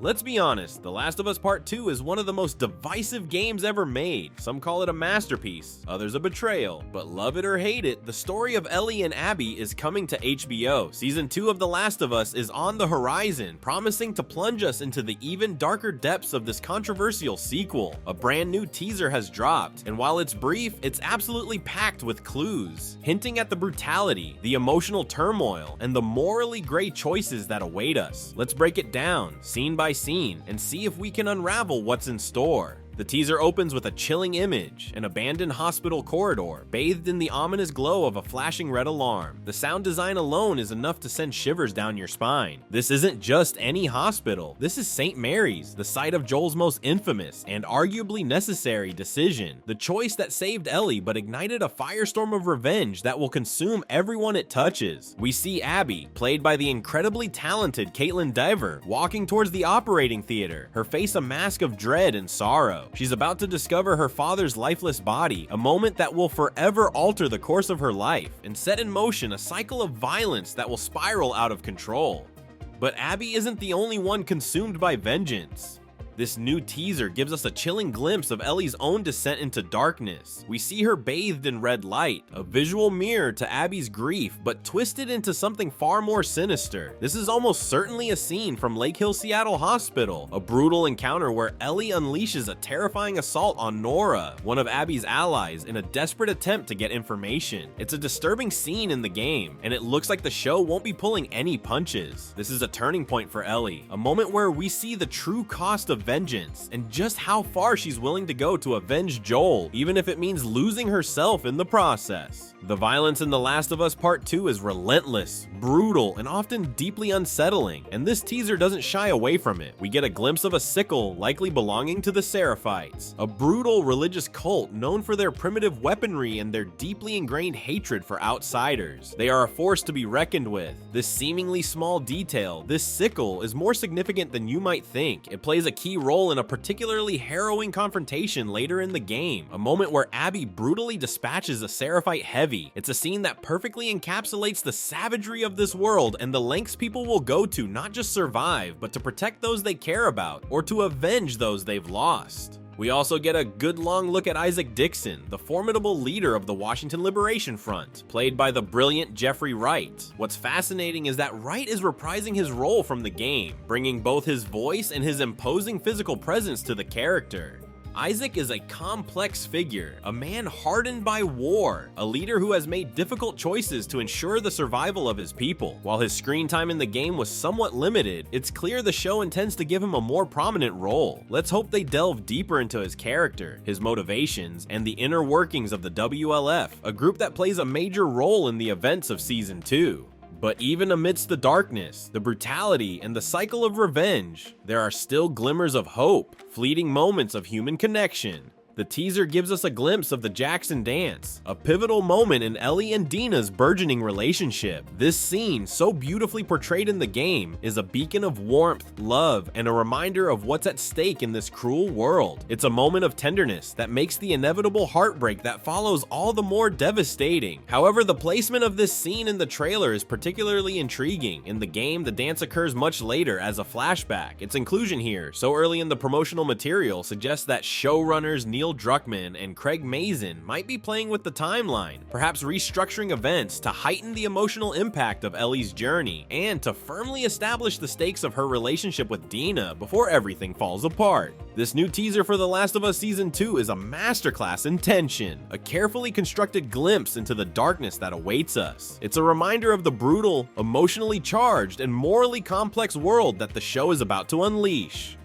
Let's be honest, The Last of Us Part 2 is one of the most divisive games ever made. Some call it a masterpiece, others a betrayal. But love it or hate it, the story of Ellie and Abby is coming to HBO. Season 2 of The Last of Us is on the horizon, promising to plunge us into the even darker depths of this controversial sequel. A brand new teaser has dropped, and while it's brief, it's absolutely packed with clues, hinting at the brutality, the emotional turmoil, and the morally gray choices that await us. Let's break it down, scene by scene, and see if we can unravel what's in store. The teaser opens with a chilling image, an abandoned hospital corridor, bathed in the ominous glow of a flashing red alarm. The sound design alone is enough to send shivers down your spine. This isn't just any hospital, this is St. Mary's, the site of Joel's most infamous and arguably necessary decision. The choice that saved Ellie but ignited a firestorm of revenge that will consume everyone it touches. We see Abby, played by the incredibly talented Caitlin Dever, walking towards the operating theater, her face a mask of dread and sorrow. She's about to discover her father's lifeless body, a moment that will forever alter the course of her life and set in motion a cycle of violence that will spiral out of control. But Abby isn't the only one consumed by vengeance. This new teaser gives us a chilling glimpse of Ellie's own descent into darkness. We see her bathed in red light, a visual mirror to Abby's grief, but twisted into something far more sinister. This is almost certainly a scene from Lake Hill Seattle Hospital, a brutal encounter where Ellie unleashes a terrifying assault on Nora, one of Abby's allies, in a desperate attempt to get information. It's a disturbing scene in the game, and it looks like the show won't be pulling any punches. This is a turning point for Ellie, a moment where we see the true cost of vengeance and just how far she's willing to go to avenge Joel, even if it means losing herself in the process. The violence in The Last of Us Part 2 is relentless, brutal, and often deeply unsettling, and this teaser doesn't shy away from it. We get a glimpse of a sickle likely belonging to the Seraphites, a brutal religious cult known for their primitive weaponry and their deeply ingrained hatred for outsiders. They are a force to be reckoned with. This seemingly small detail, this sickle, is more significant than you might think. It plays a key role in a particularly harrowing confrontation later in the game, a moment where Abby brutally dispatches a Seraphite heavy. It's a scene that perfectly encapsulates the savagery of this world and the lengths people will go to not just survive, but to protect those they care about, or to avenge those they've lost. We also get a good long look at Isaac Dixon, the formidable leader of the Washington Liberation Front, played by the brilliant Jeffrey Wright. What's fascinating is that Wright is reprising his role from the game, bringing both his voice and his imposing physical presence to the character. Isaac is a complex figure, a man hardened by war, a leader who has made difficult choices to ensure the survival of his people. While his screen time in the game was somewhat limited, it's clear the show intends to give him a more prominent role. Let's hope they delve deeper into his character, his motivations, and the inner workings of the WLF, a group that plays a major role in the events of Season 2. But even amidst the darkness, the brutality, and the cycle of revenge, there are still glimmers of hope, fleeting moments of human connection. The teaser gives us a glimpse of the Jackson dance, a pivotal moment in Ellie and Dina's burgeoning relationship. This scene, so beautifully portrayed in the game, is a beacon of warmth, love, and a reminder of what's at stake in this cruel world. It's a moment of tenderness that makes the inevitable heartbreak that follows all the more devastating. However, the placement of this scene in the trailer is particularly intriguing. In the game, the dance occurs much later as a flashback. Its inclusion here, so early in the promotional material, suggests that showrunners Neil Druckmann and Craig Mazin might be playing with the timeline, perhaps restructuring events to heighten the emotional impact of Ellie's journey and to firmly establish the stakes of her relationship with Dina before everything falls apart. This new teaser for The Last of Us Season 2 is a masterclass in tension, a carefully constructed glimpse into the darkness that awaits us. It's a reminder of the brutal, emotionally charged, and morally complex world that the show is about to unleash.